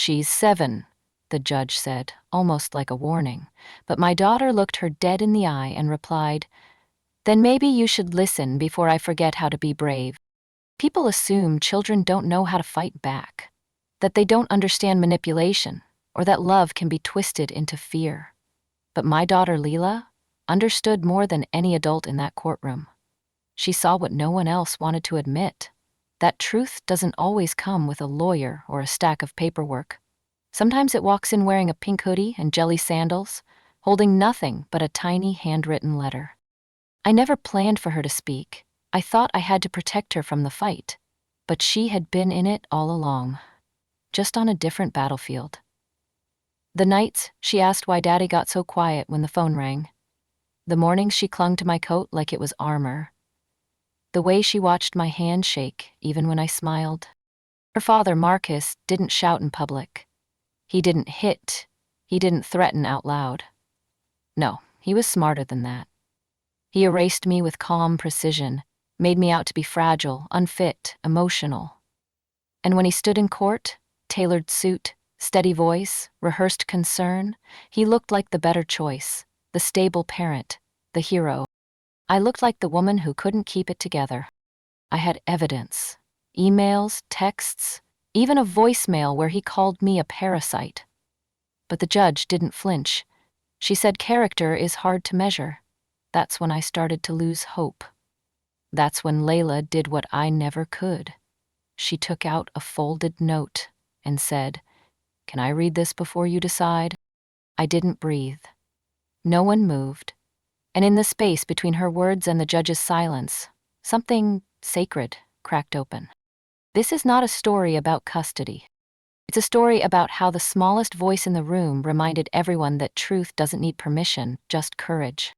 "She's 7," the judge said, almost like a warning. But my daughter looked her dead in the eye and replied, "Then maybe you should listen before I forget how to be brave." People assume children don't know how to fight back, that they don't understand manipulation, or that love can be twisted into fear. But my daughter Leela understood more than any adult in that courtroom. She saw what no one else wanted to admit. That truth doesn't always come with a lawyer or a stack of paperwork. Sometimes it walks in wearing a pink hoodie and jelly sandals, holding nothing but a tiny handwritten letter. I never planned for her to speak. I thought I had to protect her from the fight. But she had been in it all along, just on a different battlefield. The nights, she asked why Daddy got so quiet when the phone rang. The mornings she clung to my coat like it was armor. The way she watched my hand shake, even when I smiled. Her father, Marcus, didn't shout in public. He didn't hit. He didn't threaten out loud. No, he was smarter than that. He erased me with calm precision, made me out to be fragile, unfit, emotional. And when he stood in court, tailored suit, steady voice, rehearsed concern, he looked like the better choice, the stable parent, the hero. I looked like the woman who couldn't keep it together. I had evidence, emails, texts, even a voicemail where he called me a parasite. But the judge didn't flinch. She said character is hard to measure. That's when I started to lose hope. That's when Layla did what I never could. She took out a folded note and said, "Can I read this before you decide?" I didn't breathe. No one moved. And in the space between her words and the judge's silence, something sacred cracked open. This is not a story about custody. It's a story about how the smallest voice in the room reminded everyone that truth doesn't need permission, just courage.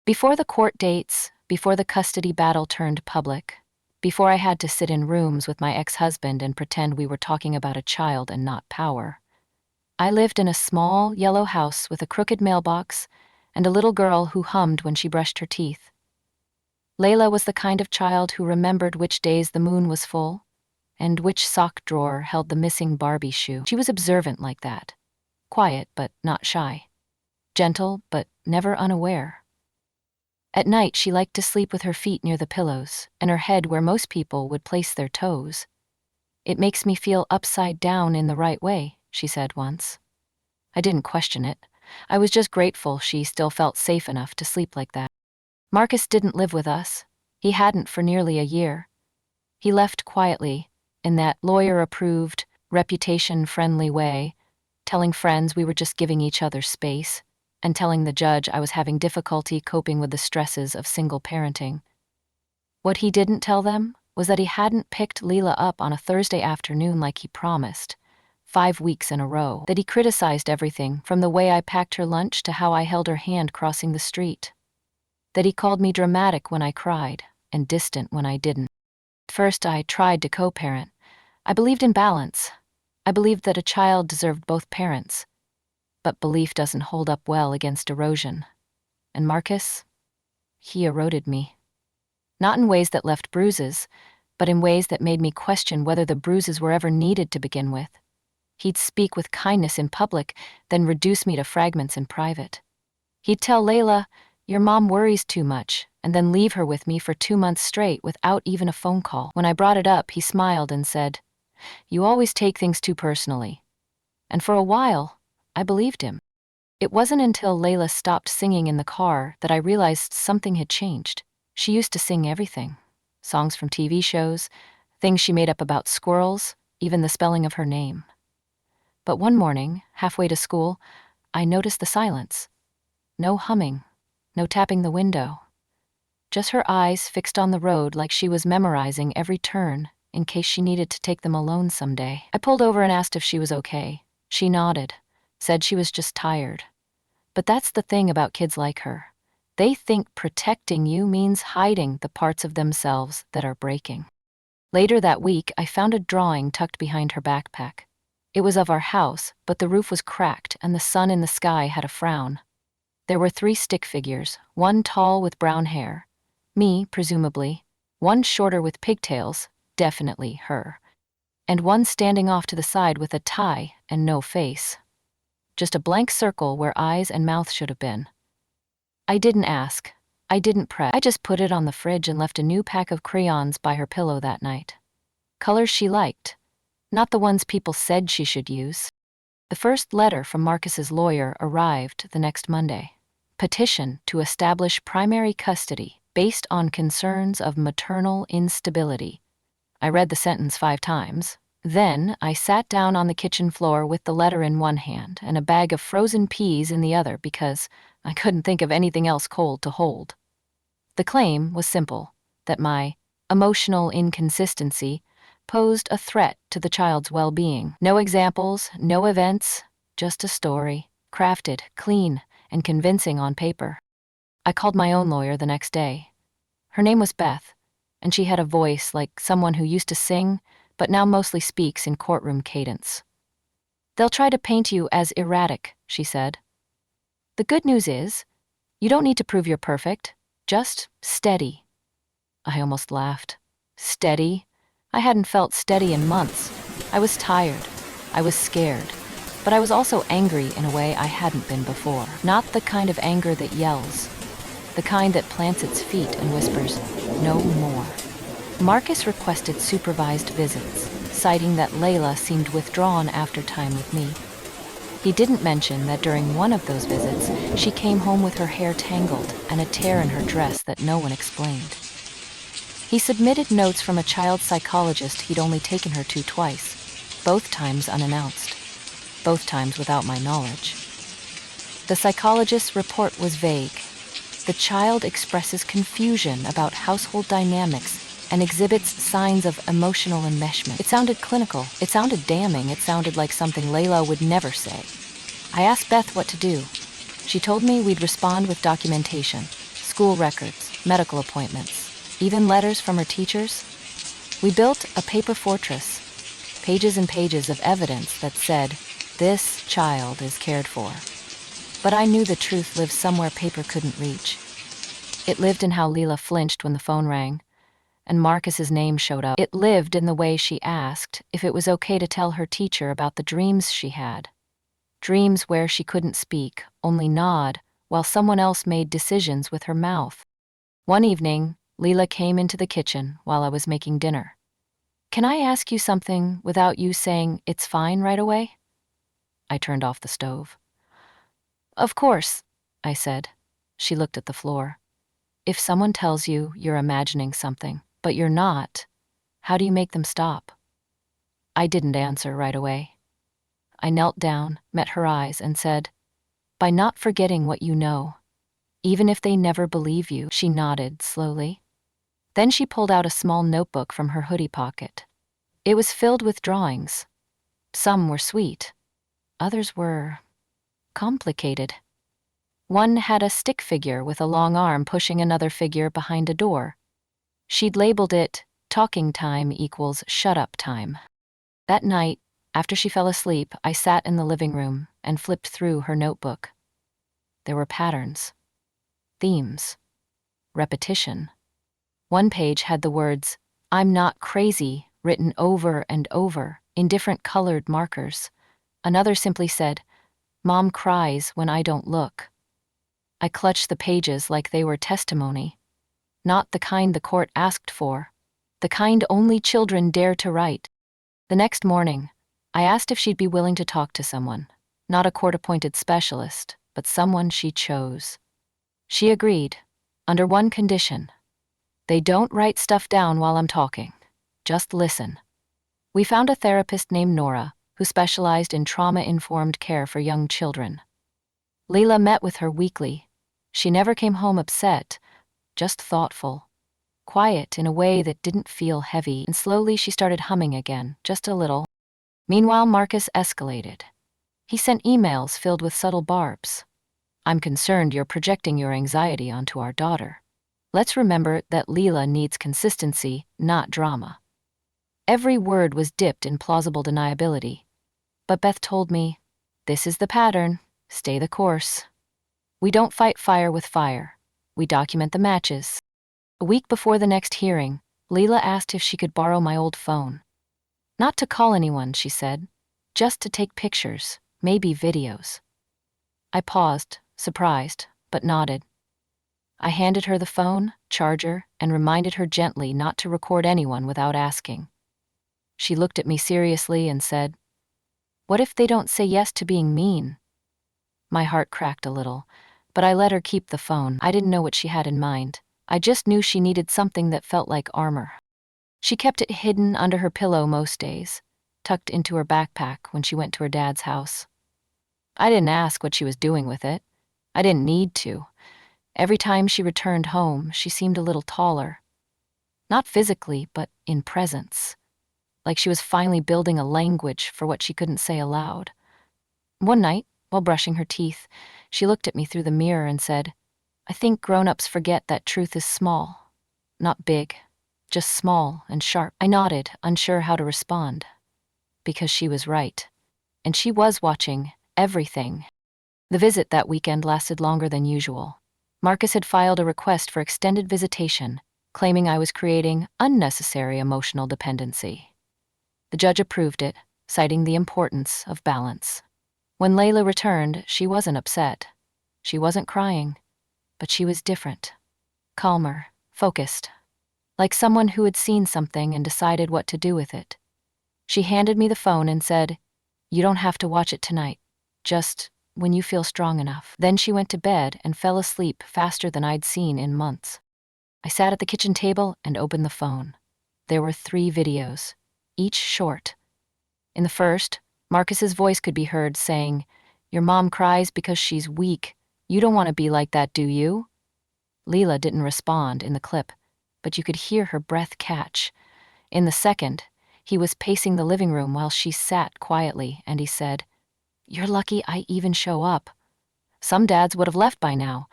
Before the court dates, before the custody battle turned public, before I had to sit in rooms with my ex-husband and pretend we were talking about a child and not power, I lived in a small, yellow house with a crooked mailbox and a little girl who hummed when she brushed her teeth. Layla was the kind of child who remembered which days the moon was full and which sock drawer held the missing Barbie shoe. She was observant like that, quiet but not shy, gentle but never unaware. At night, she liked to sleep with her feet near the pillows and her head where most people would place their toes. "It makes me feel upside down in the right way," she said once. I didn't question it. I was just grateful she still felt safe enough to sleep like that. Marcus didn't live with us. He hadn't for nearly a year. He left quietly, in that lawyer-approved, reputation-friendly way, telling friends we were just giving each other space, and telling the judge I was having difficulty coping with the stresses of single parenting. What he didn't tell them was that he hadn't picked Leela up on a Thursday afternoon like he promised, 5 weeks in a row, that he criticized everything from the way I packed her lunch to how I held her hand crossing the street, that he called me dramatic when I cried and distant when I didn't. At first, I tried to co-parent. I believed in balance. I believed that a child deserved both parents. But belief doesn't hold up well against erosion. And Marcus? He eroded me. Not in ways that left bruises, but in ways that made me question whether the bruises were ever needed to begin with. He'd speak with kindness in public, then reduce me to fragments in private. He'd tell Layla, "Your mom worries too much," and then leave her with me for 2 months straight without even a phone call. When I brought it up, he smiled and said, "You always take things too personally." And for a while, I believed him. It wasn't until Layla stopped singing in the car that I realized something had changed. She used to sing everything. Songs from TV shows, things she made up about squirrels, even the spelling of her name. But one morning, halfway to school, I noticed the silence. No humming, no tapping the window. Just her eyes fixed on the road like she was memorizing every turn in case she needed to take them alone someday. I pulled over and asked if she was okay. She nodded, said she was just tired. But that's the thing about kids like her. They think protecting you means hiding the parts of themselves that are breaking. Later that week, I found a drawing tucked behind her backpack. It was of our house, but the roof was cracked and the sun in the sky had a frown. There were 3 stick figures, one tall with brown hair, me, presumably, one shorter with pigtails, definitely her. and one standing off to the side with a tie and no face. Just a blank circle where eyes and mouth should have been. I didn't ask. I didn't press. I just put it on the fridge and left a new pack of crayons by her pillow that night. Colors she liked, not the ones people said she should use. The first letter from Marcus's lawyer arrived the next Monday. Petition to establish primary custody based on concerns of maternal instability. I read the sentence 5 times. Then I sat down on the kitchen floor with the letter in one hand and a bag of frozen peas in the other because I couldn't think of anything else cold to hold. The claim was simple, that my emotional inconsistency posed a threat to the child's well-being. No examples, no events, just a story, crafted, clean, and convincing on paper. I called my own lawyer the next day. Her name was Beth, and she had a voice like someone who used to sing, but now mostly speaks in courtroom cadence. "They'll try to paint you as erratic," she said. "The good news is, you don't need to prove you're perfect, just steady." I almost laughed. Steady? I hadn't felt steady in months. I was tired. I was scared. But I was also angry in a way I hadn't been before. Not the kind of anger that yells. The kind that plants its feet and whispers, "No more." Marcus requested supervised visits, citing that Layla seemed withdrawn after time with me. He didn't mention that during one of those visits, she came home with her hair tangled and a tear in her dress that no one explained. He submitted notes from a child psychologist he'd only taken her to twice, both times unannounced, both times without my knowledge. The psychologist's report was vague. The child expresses confusion about household dynamics and exhibits signs of emotional enmeshment. It sounded clinical. It sounded damning. It sounded like something Layla would never say. I asked Beth what to do. She told me we'd respond with documentation, school records, medical appointments, even letters from her teachers. We built a paper fortress, pages and pages of evidence that said, "This child is cared for." But I knew the truth lived somewhere paper couldn't reach. It lived in how Leela flinched when the phone rang, and Marcus's name showed up. It lived in the way she asked if it was okay to tell her teacher about the dreams she had. Dreams where she couldn't speak, only nod, while someone else made decisions with her mouth. One evening, Leela came into the kitchen while I was making dinner. "Can I ask you something without you saying it's fine right away?" I turned off the stove. "Of course," I said. She looked at the floor. "If someone tells you you're imagining something, but you're not, how do you make them stop?" I didn't answer right away. I knelt down, met her eyes, and said, "By not forgetting what you know, even if they never believe you." She nodded slowly. Then she pulled out a small notebook from her hoodie pocket. It was filled with drawings. Some were sweet. Others were complicated. One had a stick figure with a long arm pushing another figure behind a door. She'd labeled it, "Talking time equals shut up time." That night, after she fell asleep, I sat in the living room and flipped through her notebook. There were patterns, themes, repetition. One page had the words, "I'm not crazy," written over and over in different colored markers. Another simply said, "Mom cries when I don't look." I clutched the pages like they were testimony. Not the kind the court asked for, the kind only children dare to write. The next morning, I asked if she'd be willing to talk to someone, not a court-appointed specialist, but someone she chose. She agreed, under one condition. They don't write stuff down while I'm talking. Just listen. We found a therapist named Nora, who specialized in trauma-informed care for young children. Leela met with her weekly. She never came home upset, just thoughtful. Quiet in a way that didn't feel heavy, and slowly she started humming again, just a little. Meanwhile, Marcus escalated. He sent emails filled with subtle barbs. "I'm concerned you're projecting your anxiety onto our daughter. Let's remember that Leela needs consistency, not drama." Every word was dipped in plausible deniability. But Beth told me, "This is the pattern. Stay the course. We don't fight fire with fire. We document the matches." A week before the next hearing, Leela asked if she could borrow my old phone. Not to call anyone, she said. Just to take pictures, maybe videos. I paused, surprised, but nodded. I handed her the phone, charger, and reminded her gently not to record anyone without asking. She looked at me seriously and said, "What if they don't say yes to being mean?" My heart cracked a little, but I let her keep the phone. I didn't know what she had in mind. I just knew she needed something that felt like armor. She kept it hidden under her pillow most days, tucked into her backpack when she went to her dad's house. I didn't ask what she was doing with it. I didn't need to. Every time she returned home, she seemed a little taller. Not physically, but in presence. Like she was finally building a language for what she couldn't say aloud. One night, while brushing her teeth, she looked at me through the mirror and said, "I think grown-ups forget that truth is small. Not big, just small and sharp." I nodded, unsure how to respond. Because she was right. And she was watching everything. The visit that weekend lasted longer than usual. Marcus had filed a request for extended visitation, claiming I was creating unnecessary emotional dependency. The judge approved it, citing the importance of balance. When Layla returned, she wasn't upset. She wasn't crying, but she was different. Calmer, focused. Like someone who had seen something and decided what to do with it. She handed me the phone and said, "You don't have to watch it tonight. Just when you feel strong enough." Then she went to bed and fell asleep faster than I'd seen in months. I sat at the kitchen table and opened the phone. There were 3 videos, each short. In the first, Marcus's voice could be heard saying, "Your mom cries because she's weak. You don't want to be like that, do you?" Leela didn't respond in the clip, but you could hear her breath catch. In the second, he was pacing the living room while she sat quietly, and he said, "You're lucky I even show up. Some dads would have left by now.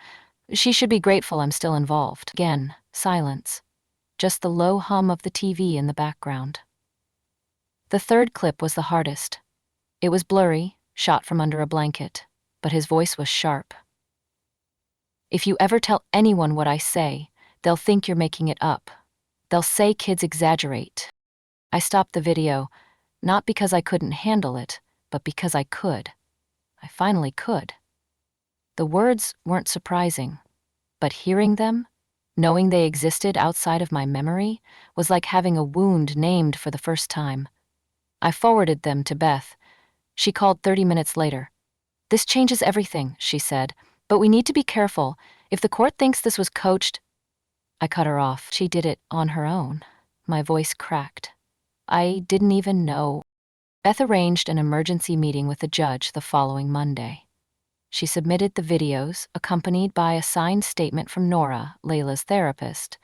She should be grateful I'm still involved." Again, silence. Just the low hum of the TV in the background. The third clip was the hardest. It was blurry, shot from under a blanket, but his voice was sharp. "If you ever tell anyone what I say, they'll think you're making it up. They'll say kids exaggerate." I stopped the video, not because I couldn't handle it, but because I could. I finally could. The words weren't surprising, but hearing them, knowing they existed outside of my memory, was like having a wound named for the first time. I forwarded them to Beth. She called 30 minutes later. "This changes everything," she said, "but we need to be careful. If the court thinks this was coached—" I cut her off. She did it on her own. My voice cracked. I didn't even know. Beth arranged an emergency meeting with the judge the following Monday. She submitted the videos, accompanied by a signed statement from Nora, Layla's therapist,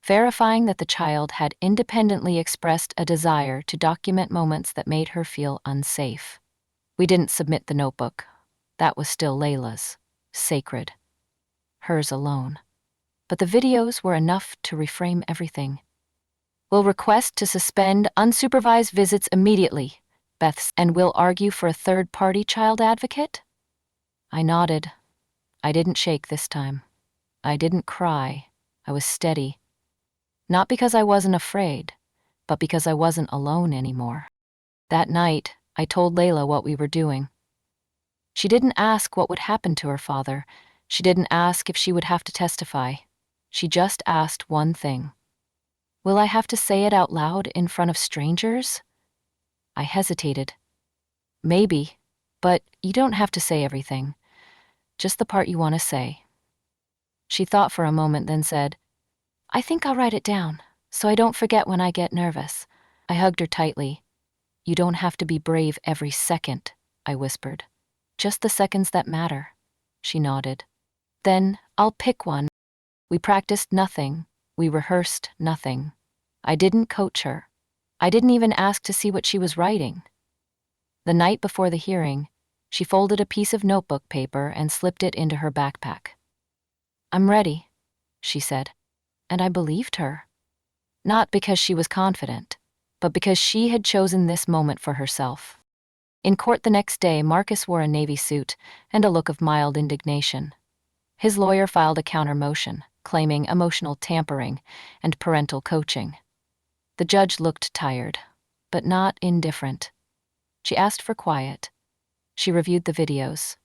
verifying that the child had independently expressed a desire to document moments that made her feel unsafe. We didn't submit the notebook. That was still Layla's, sacred, hers alone. But the videos were enough to reframe everything. "We'll request to suspend unsupervised visits immediately," Beth, "and we'll argue for a third-party child advocate?" I nodded. I didn't shake this time. I didn't cry. I was steady. Not because I wasn't afraid, but because I wasn't alone anymore. That night, I told Layla what we were doing. She didn't ask what would happen to her father. She didn't ask if she would have to testify. She just asked one thing. "Will I have to say it out loud in front of strangers?" I hesitated. "Maybe, but you don't have to say everything. Just the part you want to say." She thought for a moment, then said, "I think I'll write it down, so I don't forget when I get nervous." I hugged her tightly. "You don't have to be brave every second," I whispered. "Just the seconds that matter." She nodded. "Then I'll pick one." We practiced nothing. We rehearsed nothing. I didn't coach her. I didn't even ask to see what she was writing. The night before the hearing, she folded a piece of notebook paper and slipped it into her backpack. "I'm ready," she said, and I believed her. Not because she was confident, but because she had chosen this moment for herself. In court the next day, Marcus wore a navy suit and a look of mild indignation. His lawyer filed a counter motion, claiming emotional tampering and parental coaching. The judge looked tired. but not indifferent. She asked for quiet. She reviewed the videos.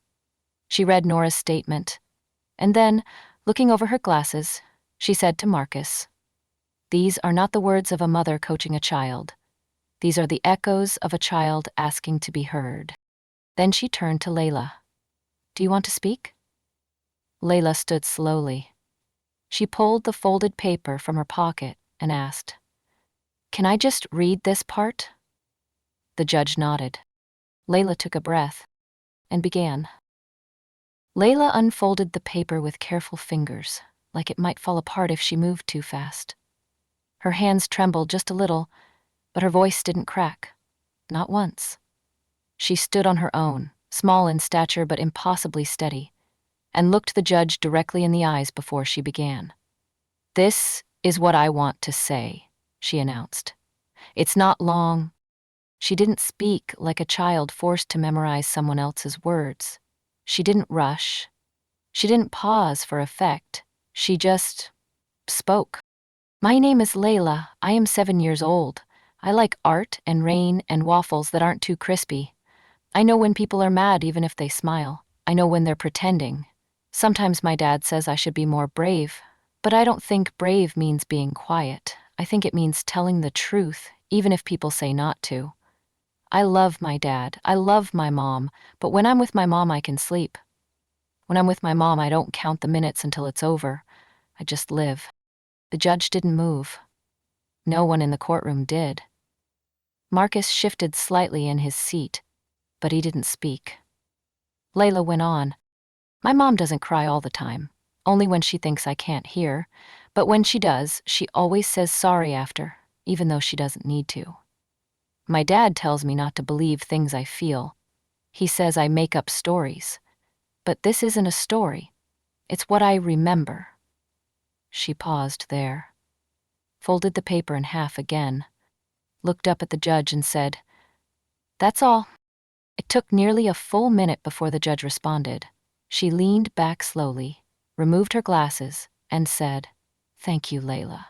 She read Nora's statement. And then, looking over her glasses, she said to Marcus, "These are not the words of a mother coaching a child. These are the echoes of a child asking to be heard." Then she turned to Layla. "Do you want to speak?" Layla stood slowly. She pulled the folded paper from her pocket and asked, "Can I just read this part?" The judge nodded. Layla took a breath and began. Layla unfolded the paper with careful fingers, like it might fall apart if she moved too fast. Her hands trembled just a little, but her voice didn't crack. Not once. She stood on her own, small in stature but impossibly steady, and looked the judge directly in the eyes before she began. "This is what I want to say," she announced. "It's not long." She didn't speak like a child forced to memorize someone else's words. She didn't rush. She didn't pause for effect. She just spoke. "My name is Layla. I am 7 years old. I like art and rain and waffles that aren't too crispy. I know when people are mad even if they smile. I know when they're pretending. Sometimes my dad says I should be more brave, but I don't think brave means being quiet. I think it means telling the truth, even if people say not to. I love my dad. I love my mom, but when I'm with my mom, I can sleep. When I'm with my mom, I don't count the minutes until it's over. I just live." The judge didn't move. No one in the courtroom did. Marcus shifted slightly in his seat, but he didn't speak. Layla went on. "My mom doesn't cry all the time, only when she thinks I can't hear, but when she does, she always says sorry after, even though she doesn't need to. My dad tells me not to believe things I feel. He says I make up stories. But this isn't a story. It's what I remember." She paused there, folded the paper in half again, looked up at the judge and said, "That's all." It took nearly a full minute before the judge responded. She leaned back slowly, removed her glasses, and said, "Thank you, Layla.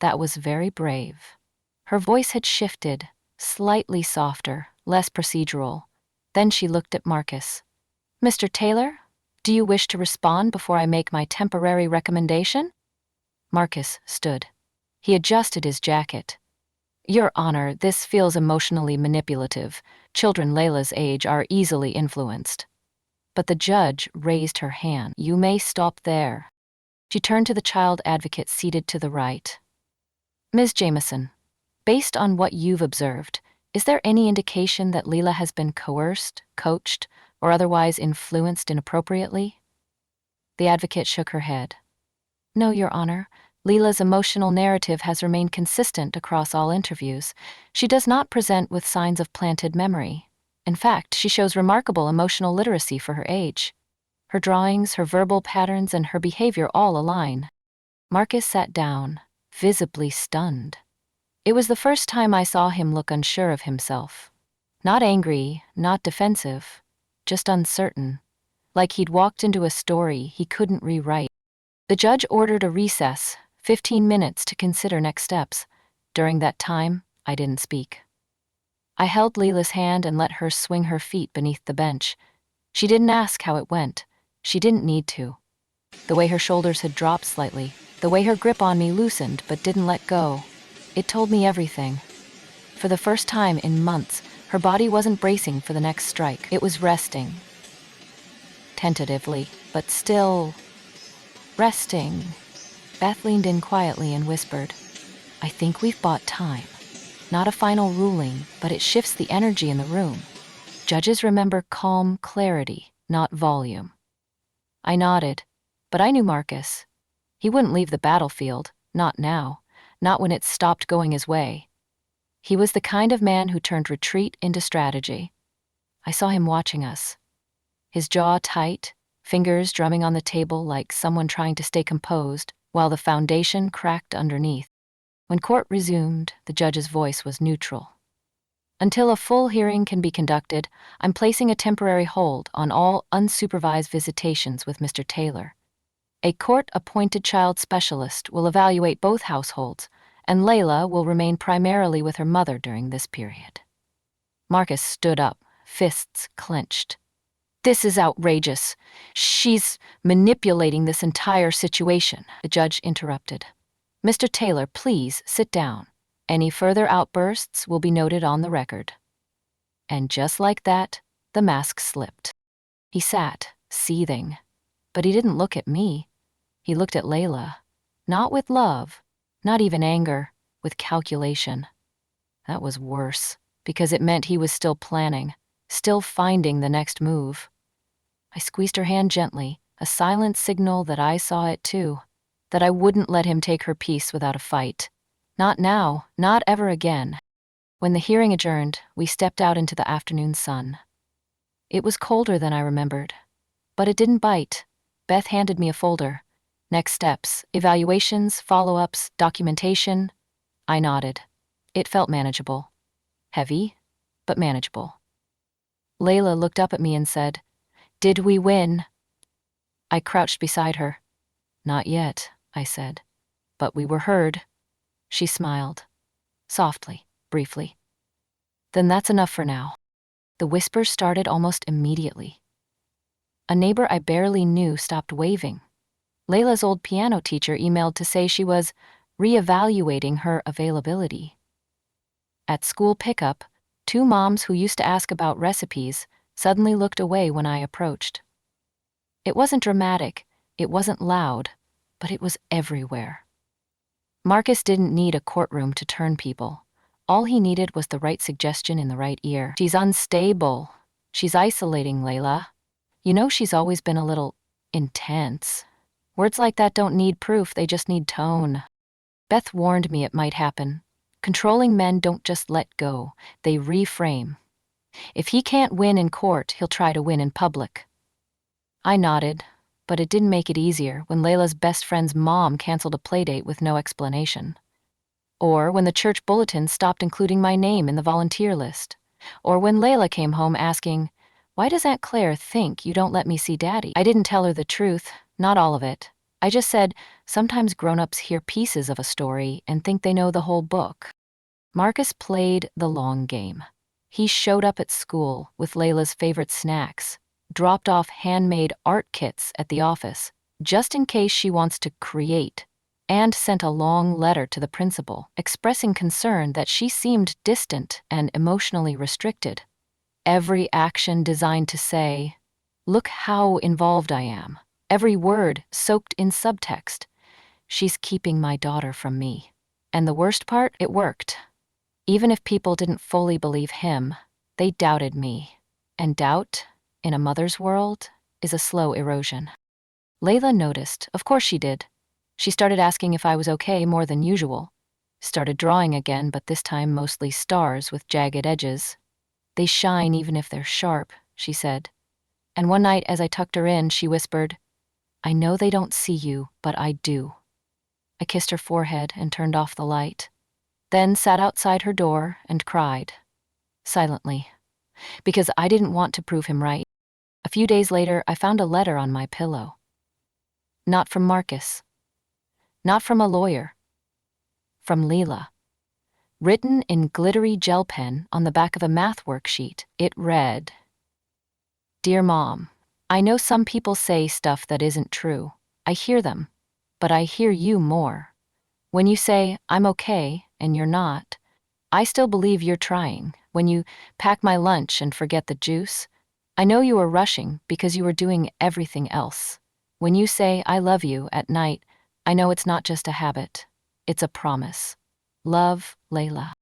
That was very brave." Her voice had shifted, slightly softer, less procedural. Then she looked at Marcus. "Mr. Taylor, do you wish to respond before I make my temporary recommendation?" Marcus stood. He adjusted his jacket. "Your Honor, this feels emotionally manipulative. Children Layla's age are easily influenced." But the judge raised her hand. "You may stop there." She turned to the child advocate seated to the right. "Ms. Jameson, based on what you've observed, is there any indication that Layla has been coerced, coached, or otherwise influenced inappropriately?" The advocate shook her head. "No, Your Honor. Layla's emotional narrative has remained consistent across all interviews. She does not present with signs of planted memory. In fact, she shows remarkable emotional literacy for her age. Her drawings, her verbal patterns, and her behavior all align." Marcus sat down, visibly stunned. It was the first time I saw him look unsure of himself. Not angry, not defensive, just uncertain, like he'd walked into a story he couldn't rewrite. The judge ordered a recess, 15 minutes to consider next steps. During that time, I didn't speak. I held Layla's hand and let her swing her feet beneath the bench. She didn't ask how it went. She didn't need to. The way her shoulders had dropped slightly, the way her grip on me loosened but didn't let go, it told me everything. For the first time in months, her body wasn't bracing for the next strike. It was resting. Tentatively, but still resting. Beth leaned in quietly and whispered, "I think we've bought time. Not a final ruling, but it shifts the energy in the room. Judges remember calm clarity, not volume." I nodded, but I knew Marcus. He wouldn't leave the battlefield, not now, not when it stopped going his way. He was the kind of man who turned retreat into strategy. I saw him watching us, his jaw tight, fingers drumming on the table like someone trying to stay composed, while the foundation cracked underneath. When court resumed, the judge's voice was neutral. "Until a full hearing can be conducted, I'm placing a temporary hold on all unsupervised visitations with Mr. Taylor. A court-appointed child specialist will evaluate both households, and Layla will remain primarily with her mother during this period. Marcus stood up, fists clenched. This is outrageous. She's manipulating this entire situation, the judge interrupted. Mr. Taylor, please sit down. Any further outbursts will be noted on the record. And just like that, the mask slipped. He sat, seething. But he didn't look at me. He looked at Layla. Not with love, not even anger, with calculation. That was worse, because it meant he was still planning, still finding the next move. I squeezed her hand gently, a silent signal that I saw it too, that I wouldn't let him take her peace without a fight. Not now, not ever again. When the hearing adjourned, we stepped out into the afternoon sun. It was colder than I remembered, but it didn't bite. Beth handed me a folder. Next steps, evaluations, follow-ups, documentation. I nodded. It felt manageable. Heavy, but manageable. Layla looked up at me and said, "Did we win?" I crouched beside her. "Not yet," I said. "But we were heard." She smiled. Softly, briefly. "Then that's enough for now." The whispers started almost immediately. A neighbor I barely knew stopped waving. Layla's old piano teacher emailed to say she was reevaluating her availability. At school pickup, 2 moms who used to ask about recipes suddenly looked away when I approached. It wasn't dramatic, it wasn't loud, but it was everywhere. Marcus didn't need a courtroom to turn people. All he needed was the right suggestion in the right ear. "She's unstable. She's isolating, Layla. You know she's always been a little intense." Words like that don't need proof, they just need tone. Beth warned me it might happen. Controlling men don't just let go, they reframe. If he can't win in court, he'll try to win in public. I nodded, but it didn't make it easier when Layla's best friend's mom canceled a playdate with no explanation. Or when the church bulletin stopped including my name in the volunteer list. Or when Layla came home asking, "Why does Aunt Claire think you don't let me see Daddy?" I didn't tell her the truth, not all of it. I just said, sometimes grown-ups hear pieces of a story and think they know the whole book. Marcus played the long game. He showed up at school with Layla's favorite snacks, dropped off handmade art kits at the office, just in case she wants to create, and sent a long letter to the principal, expressing concern that she seemed distant and emotionally restricted. Every action designed to say, "Look how involved I am." Every word soaked in subtext. She's keeping my daughter from me. And the worst part, it worked. Even if people didn't fully believe him, they doubted me. And doubt, in a mother's world, is a slow erosion. Layla noticed, of course she did. She started asking if I was okay more than usual. Started drawing again, but this time mostly stars with jagged edges. "They shine even if they're sharp," she said. And one night as I tucked her in, she whispered, "I know they don't see you, but I do." I kissed her forehead and turned off the light. Then sat outside her door and cried. Silently. Because I didn't want to prove him right. A few days later, I found a letter on my pillow. Not from Marcus. Not from a lawyer. From Layla. Written in glittery gel pen on the back of a math worksheet, it read, "Dear Mom, I know some people say stuff that isn't true. I hear them, but I hear you more. When you say, 'I'm okay,' and you're not, I still believe you're trying. When you pack my lunch and forget the juice, I know you were rushing because you were doing everything else. When you say, 'I love you' at night, I know it's not just a habit. It's a promise. Love, Layla."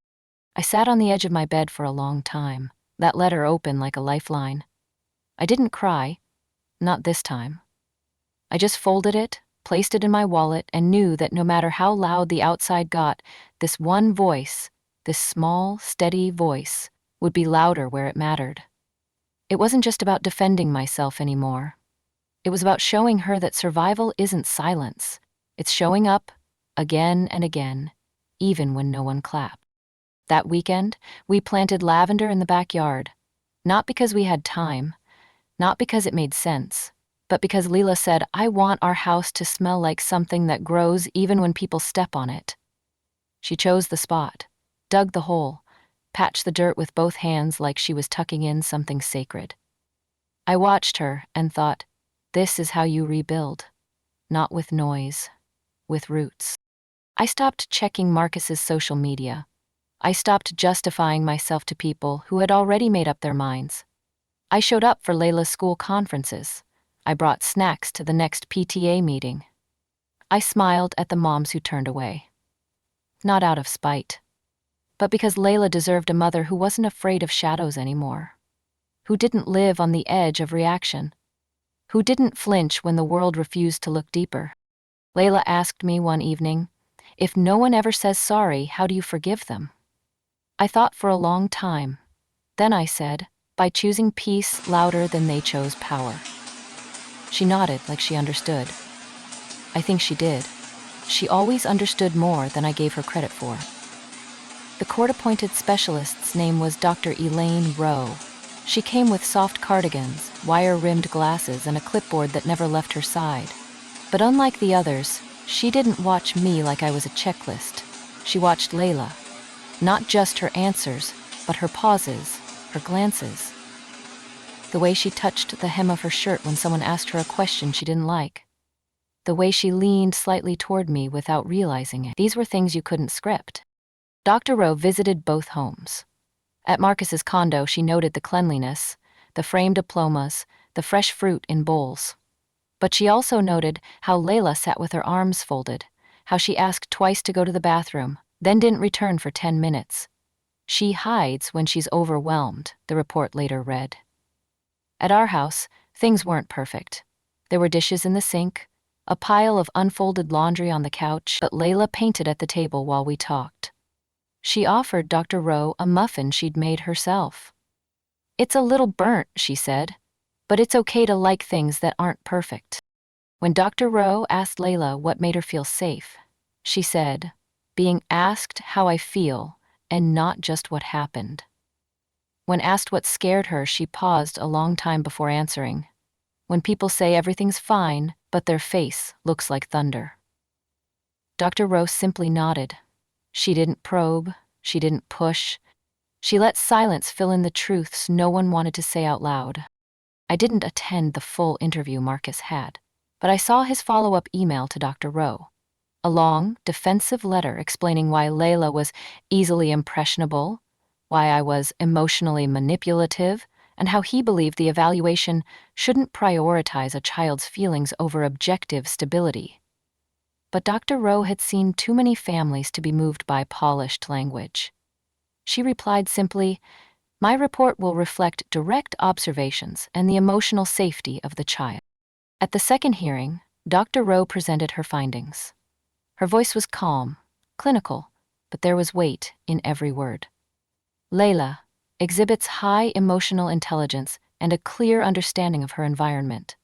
I sat on the edge of my bed for a long time, that letter open like a lifeline. I didn't cry. Not this time. I just folded it, placed it in my wallet, and knew that no matter how loud the outside got, this one voice, this small, steady voice, would be louder where it mattered. It wasn't just about defending myself anymore. It was about showing her that survival isn't silence. It's showing up, again and again, even when no one clapped. That weekend, we planted lavender in the backyard. Not because we had time, not because it made sense, but because Layla said, "I want our house to smell like something that grows even when people step on it." She chose the spot, dug the hole, patched the dirt with both hands like she was tucking in something sacred. I watched her and thought, this is how you rebuild. Not with noise, with roots. I stopped checking Marcus's social media. I stopped justifying myself to people who had already made up their minds. I showed up for Layla's school conferences. I brought snacks to the next PTA meeting. I smiled at the moms who turned away. Not out of spite, but because Layla deserved a mother who wasn't afraid of shadows anymore, who didn't live on the edge of reaction, who didn't flinch when the world refused to look deeper. Layla asked me one evening, if no one ever says sorry, how do you forgive them? I thought for a long time. Then I said, by choosing peace louder than they chose power. She nodded like she understood. I think she did. She always understood more than I gave her credit for. The court-appointed specialist's name was Dr. Elaine Rowe. She came with soft cardigans, wire-rimmed glasses, and a clipboard that never left her side. But unlike the others, she didn't watch me like I was a checklist. She watched Layla. Not just her answers, but her pauses, her glances. The way she touched the hem of her shirt when someone asked her a question she didn't like. The way she leaned slightly toward me without realizing it. These were things you couldn't script. Dr. Rowe visited both homes. At Marcus's condo, she noted the cleanliness, the framed diplomas, the fresh fruit in bowls. But she also noted how Layla sat with her arms folded, how she asked twice to go to the bathroom, then didn't return for 10 minutes. She hides when she's overwhelmed, the report later read. At our house, things weren't perfect. There were dishes in the sink, a pile of unfolded laundry on the couch, but Layla painted at the table while we talked. She offered Dr. Rowe a muffin she'd made herself. It's a little burnt, she said, but it's okay to like things that aren't perfect. When Dr. Rowe asked Layla what made her feel safe, she said, being asked how I feel and not just what happened. When asked what scared her, she paused a long time before answering. When people say everything's fine, but their face looks like thunder. Dr. Rowe simply nodded. She didn't probe, she didn't push. She let silence fill in the truths no one wanted to say out loud. I didn't attend the full interview Marcus had, but I saw his follow-up email to Dr. Rowe. A long, defensive letter explaining why Layla was easily impressionable, why I was emotionally manipulative, and how he believed the evaluation shouldn't prioritize a child's feelings over objective stability. But Dr. Rowe had seen too many families to be moved by polished language. She replied simply, my report will reflect direct observations and the emotional safety of the child. At the second hearing, Dr. Rowe presented her findings. Her voice was calm, clinical, but there was weight in every word. Layla exhibits high emotional intelligence and a clear understanding of her environment.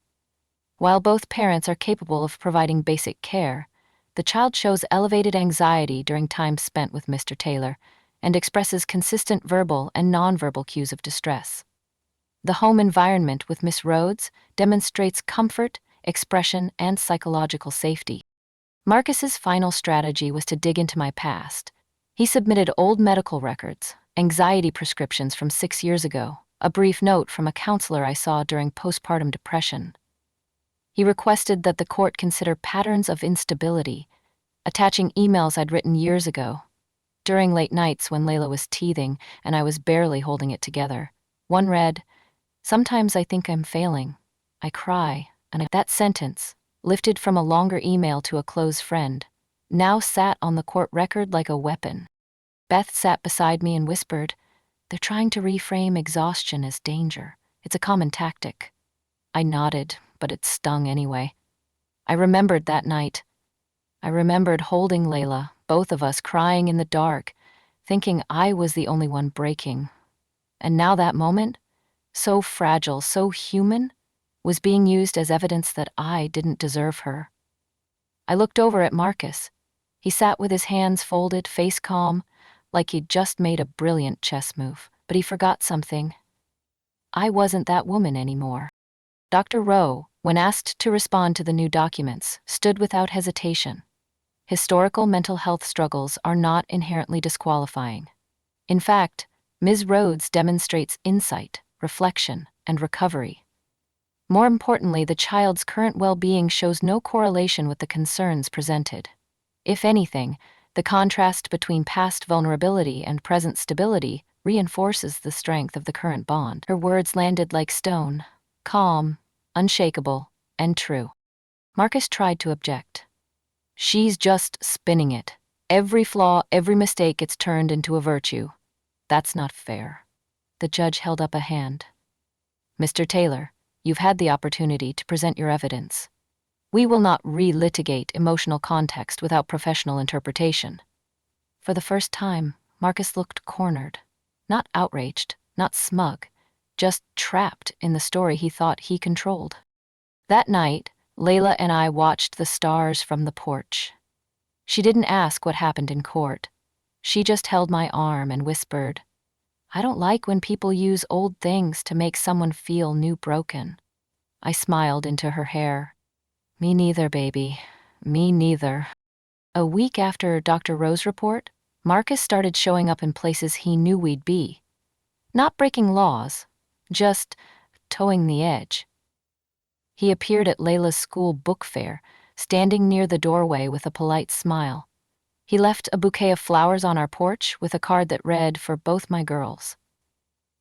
While both parents are capable of providing basic care, the child shows elevated anxiety during time spent with Mr. Taylor and expresses consistent verbal and nonverbal cues of distress. The home environment with Miss Rhodes demonstrates comfort, expression, and psychological safety. Marcus's final strategy was to dig into my past. He submitted old medical records, anxiety prescriptions from 6 years ago, a brief note from a counselor I saw during postpartum depression. He requested that the court consider patterns of instability, attaching emails I'd written years ago. During late nights when Layla was teething and I was barely holding it together. One read, sometimes I think I'm failing. I cry, and that sentence, lifted from a longer email to a close friend, now sat on the court record like a weapon. Beth sat beside me and whispered, they're trying to reframe exhaustion as danger. It's a common tactic. I nodded, but it stung anyway. I remembered that night. I remembered holding Layla, both of us crying in the dark, thinking I was the only one breaking. And now that moment, so fragile, so human, was being used as evidence that I didn't deserve her. I looked over at Marcus. He sat with his hands folded, face calm, like he'd just made a brilliant chess move. But he forgot something. I wasn't that woman anymore. Dr. Rowe, when asked to respond to the new documents, stood without hesitation. Historical mental health struggles are not inherently disqualifying. In fact, Ms. Rhodes demonstrates insight, reflection, and recovery. More importantly, the child's current well-being shows no correlation with the concerns presented. If anything, the contrast between past vulnerability and present stability reinforces the strength of the current bond. Her words landed like stone, calm, unshakable, and true. Marcus tried to object. She's just spinning it. Every flaw, every mistake gets turned into a virtue. That's not fair. The judge held up a hand. Mr. Taylor, you've had the opportunity to present your evidence. We will not relitigate emotional context without professional interpretation. For the first time, Marcus looked cornered. Not outraged, not smug, just trapped in the story he thought he controlled. That night, Layla and I watched the stars from the porch. She didn't ask what happened in court. She just held my arm and whispered, "I don't like when people use old things to make someone feel new broken." I smiled into her hair. Me neither, baby. Me neither. A week after Dr. Rowe's report, Marcus started showing up in places he knew we'd be. Not breaking laws, just towing the edge. He appeared at Layla's school book fair, standing near the doorway with a polite smile. He left a bouquet of flowers on our porch with a card that read, "For both my girls."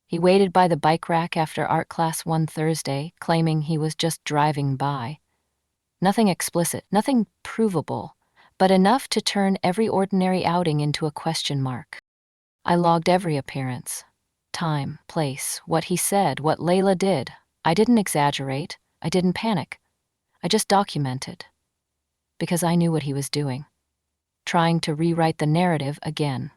He waited by the bike rack after art class one Thursday, claiming he was just driving by. Nothing explicit, nothing provable, but enough to turn every ordinary outing into a question mark. I logged every appearance. Time, place, what he said, what Layla did. I didn't exaggerate. I didn't panic. I just documented. Because I knew what he was doing. Trying to rewrite the narrative again.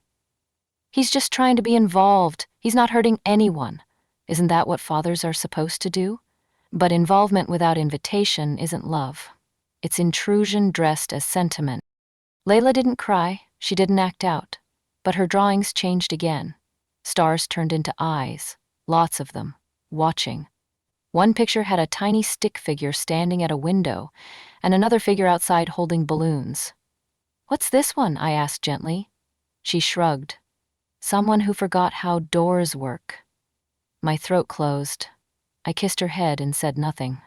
He's just trying to be involved. He's not hurting anyone. Isn't that what fathers are supposed to do? But involvement without invitation isn't love. It's intrusion dressed as sentiment. Layla didn't cry, she didn't act out. But her drawings changed again. Stars turned into eyes, lots of them, watching. One picture had a tiny stick figure standing at a window, and another figure outside holding balloons. "What's this one?" I asked gently. She shrugged. "Someone who forgot how doors work." My throat closed. I kissed her head and said nothing.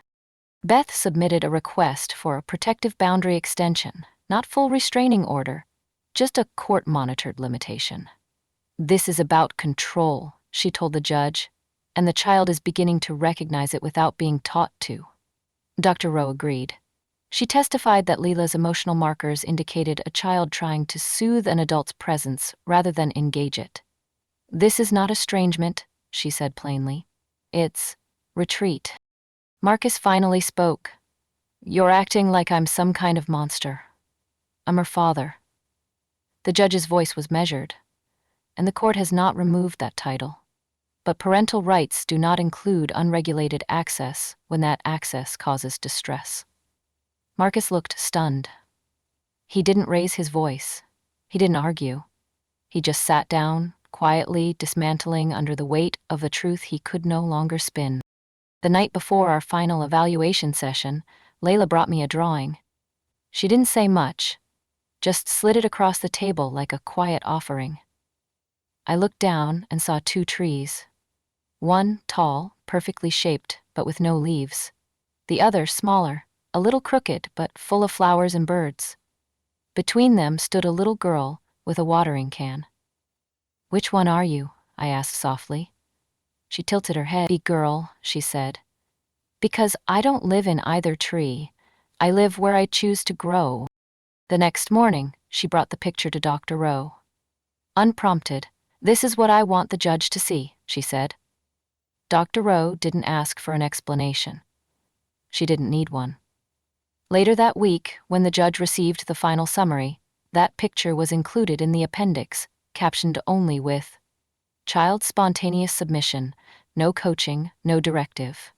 Beth submitted a request for a protective boundary extension, not full restraining order, just a court-monitored limitation. "This is about control," she told the judge, "and the child is beginning to recognize it without being taught to." Dr. Rowe agreed. She testified that Leela's emotional markers indicated a child trying to soothe an adult's presence rather than engage it. "This is not estrangement," she said plainly. "It's retreat." Marcus finally spoke. "You're acting like I'm some kind of monster. I'm her father." The judge's voice was measured, and the court has not removed that title. But parental rights do not include unregulated access when that access causes distress. Marcus looked stunned. He didn't raise his voice. He didn't argue. He just sat down, quietly dismantling under the weight of a truth he could no longer spin. The night before our final evaluation session, Layla brought me a drawing. She didn't say much, just slid it across the table like a quiet offering. I looked down and saw two trees. One tall, perfectly shaped, but with no leaves. The other smaller, a little crooked, but full of flowers and birds. Between them stood a little girl with a watering can. "Which one are you?" I asked softly. She tilted her head. "Be girl," she said. "Because I don't live in either tree. I live where I choose to grow." The next morning, she brought the picture to Dr. Rowe. Unprompted, "This is what I want the judge to see," she said. Dr. Rowe didn't ask for an explanation. She didn't need one. Later that week, when the judge received the final summary, that picture was included in the appendix, captioned only with, "Child's spontaneous submission, no coaching, no directive."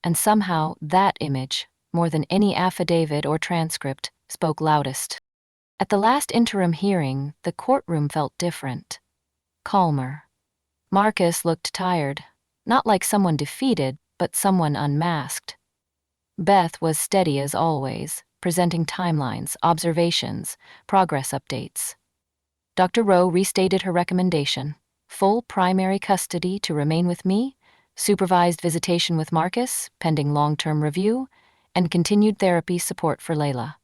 And somehow that image, more than any affidavit or transcript, spoke loudest. At the last interim hearing, the courtroom felt different. Calmer. Marcus looked tired, not like someone defeated, but someone unmasked. Beth was steady as always, presenting timelines, observations, progress updates. Dr. Rowe restated her recommendation: full primary custody to remain with me, supervised visitation with Marcus, pending long-term review, and continued therapy support for Layla.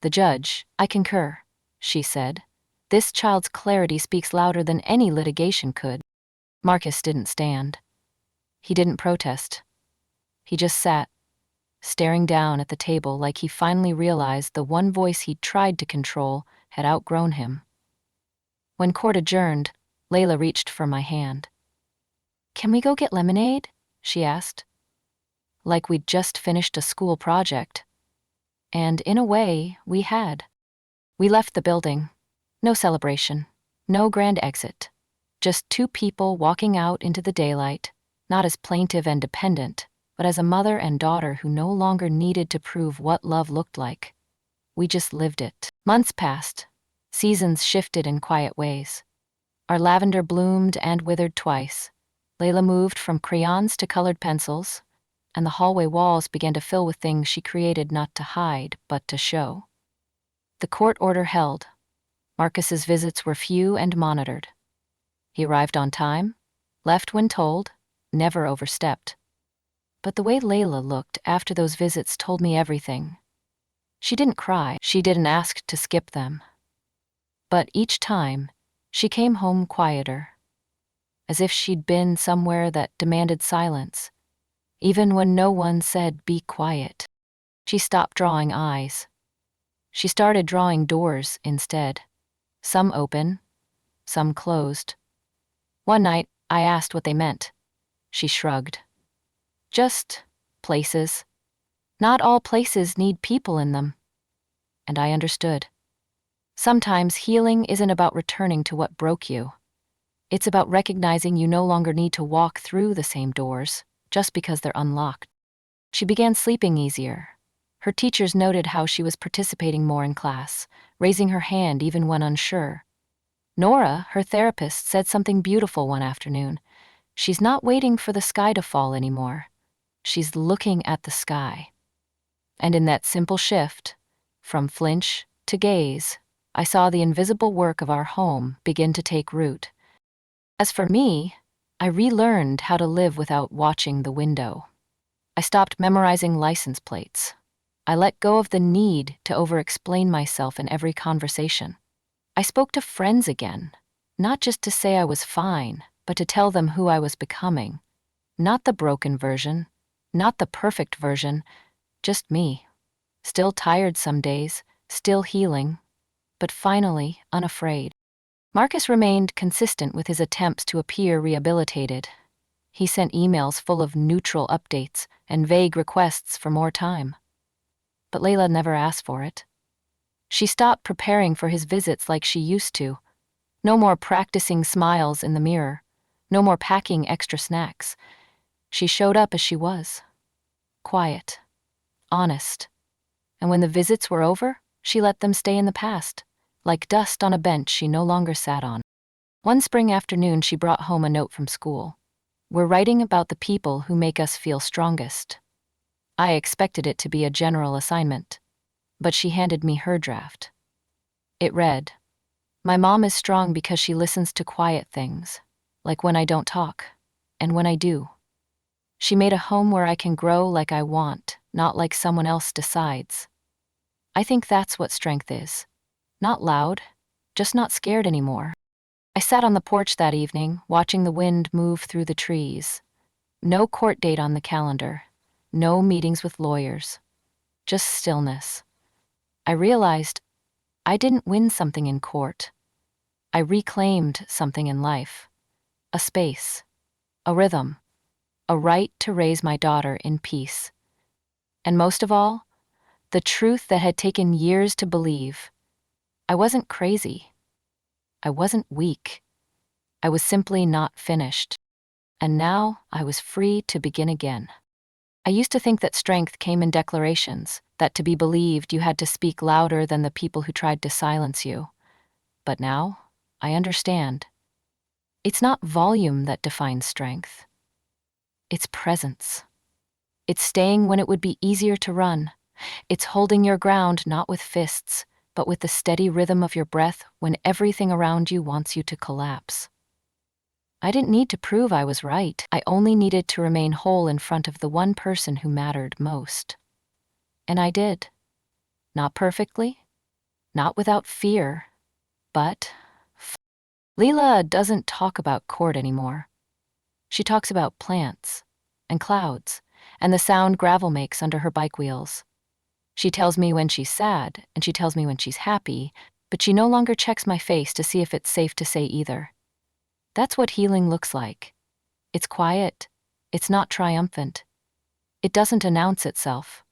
The judge, "I concur," she said. "This child's clarity speaks louder than any litigation could." Marcus didn't stand. He didn't protest. He just sat, staring down at the table like he finally realized the one voice he'd tried to control had outgrown him. When court adjourned, Layla reached for my hand. "Can we go get lemonade?" she asked. Like we'd just finished a school project. And in a way, we had. We left the building. No celebration. No grand exit. Just two people walking out into the daylight, not as plaintive and dependent, but as a mother and daughter who no longer needed to prove what love looked like. We just lived it. Months passed. Seasons shifted in quiet ways. Our lavender bloomed and withered twice. Layla moved from crayons to colored pencils, and the hallway walls began to fill with things she created not to hide, but to show. The court order held. Marcus's visits were few and monitored. He arrived on time, left when told, never overstepped. But the way Layla looked after those visits told me everything. She didn't cry, she didn't ask to skip them. But each time, she came home quieter, as if she'd been somewhere that demanded silence, even when no one said, "Be quiet." She stopped drawing eyes. She started drawing doors instead, some open, some closed. One night, I asked what they meant. She shrugged. "Just places. Not all places need people in them." And I understood. Sometimes healing isn't about returning to what broke you. It's about recognizing you no longer need to walk through the same doors just because they're unlocked. She began sleeping easier. Her teachers noted how she was participating more in class, raising her hand even when unsure. Nora, her therapist, said something beautiful one afternoon. She's not waiting for the sky to fall anymore. She's looking at the sky. And in that simple shift, from flinch to gaze, I saw the invisible work of our home begin to take root. As for me, I relearned how to live without watching the window. I stopped memorizing license plates. I let go of the need to over-explain myself in every conversation. I spoke to friends again, not just to say I was fine, but to tell them who I was becoming. Not the broken version, not the perfect version, just me. Still tired some days, still healing, but finally unafraid. Marcus remained consistent with his attempts to appear rehabilitated. He sent emails full of neutral updates and vague requests for more time. But Layla never asked for it. She stopped preparing for his visits like she used to. No more practicing smiles in the mirror. No more packing extra snacks. She showed up as she was. Quiet. Honest. And when the visits were over, she let them stay in the past, like dust on a bench she no longer sat on. One spring afternoon, she brought home a note from school. "We're writing about the people who make us feel strongest." I expected it to be a general assignment, but she handed me her draft. It read, "My mom is strong because she listens to quiet things, like when I don't talk, and when I do. She made a home where I can grow like I want, not like someone else decides." I think that's what strength is. Not loud, just not scared anymore. I sat on the porch that evening, watching the wind move through the trees. No court date on the calendar. No meetings with lawyers. Just stillness. I realized I didn't win something in court. I reclaimed something in life. A space. A rhythm. A right to raise my daughter in peace. And most of all, the truth that had taken years to believe. I wasn't crazy. I wasn't weak. I was simply not finished. And now I was free to begin again. I used to think that strength came in declarations, that to be believed you had to speak louder than the people who tried to silence you. But now, I understand. It's not volume that defines strength. It's presence. It's staying when it would be easier to run, It's holding your ground not with fists, but with the steady rhythm of your breath when everything around you wants you to collapse. I didn't need to prove I was right. I only needed to remain whole in front of the one person who mattered most. And I did. Not perfectly, not without fear, but Leela doesn't talk about court anymore. She talks about plants and clouds and the sound gravel makes under her bike wheels. She tells me when she's sad and she tells me when she's happy, but she no longer checks my face to see if it's safe to say either. That's what healing looks like. It's quiet. It's not triumphant. It doesn't announce itself.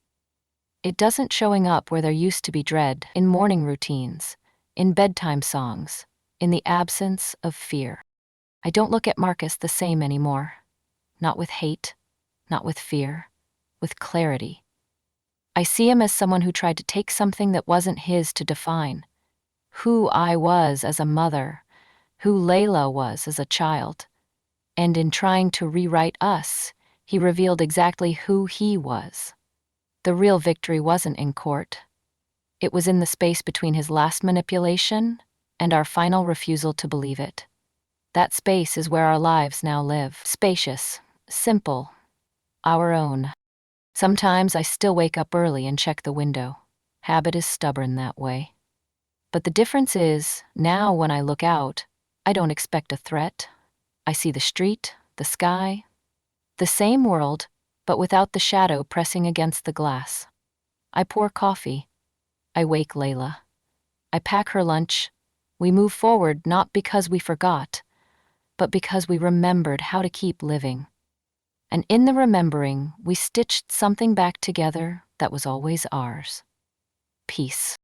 It doesn't showing up where there used to be dread, in morning routines, in bedtime songs, in the absence of fear. I don't look at Marcus the same anymore. Not with hate, not with fear, with clarity. I see him as someone who tried to take something that wasn't his to define. Who I was as a mother, who Layla was as a child. And in trying to rewrite us, he revealed exactly who he was. The real victory wasn't in court. It was in the space between his last manipulation and our final refusal to believe it. That space is where our lives now live. Spacious, simple, our own. Sometimes I still wake up early and check the window. Habit is stubborn that way. But the difference is, now when I look out, I don't expect a threat. I see the street, the sky, the same world, but without the shadow pressing against the glass. I pour coffee. I wake Layla. I pack her lunch. We move forward not because we forgot, but because we remembered how to keep living. And in the remembering, we stitched something back together that was always ours. Peace.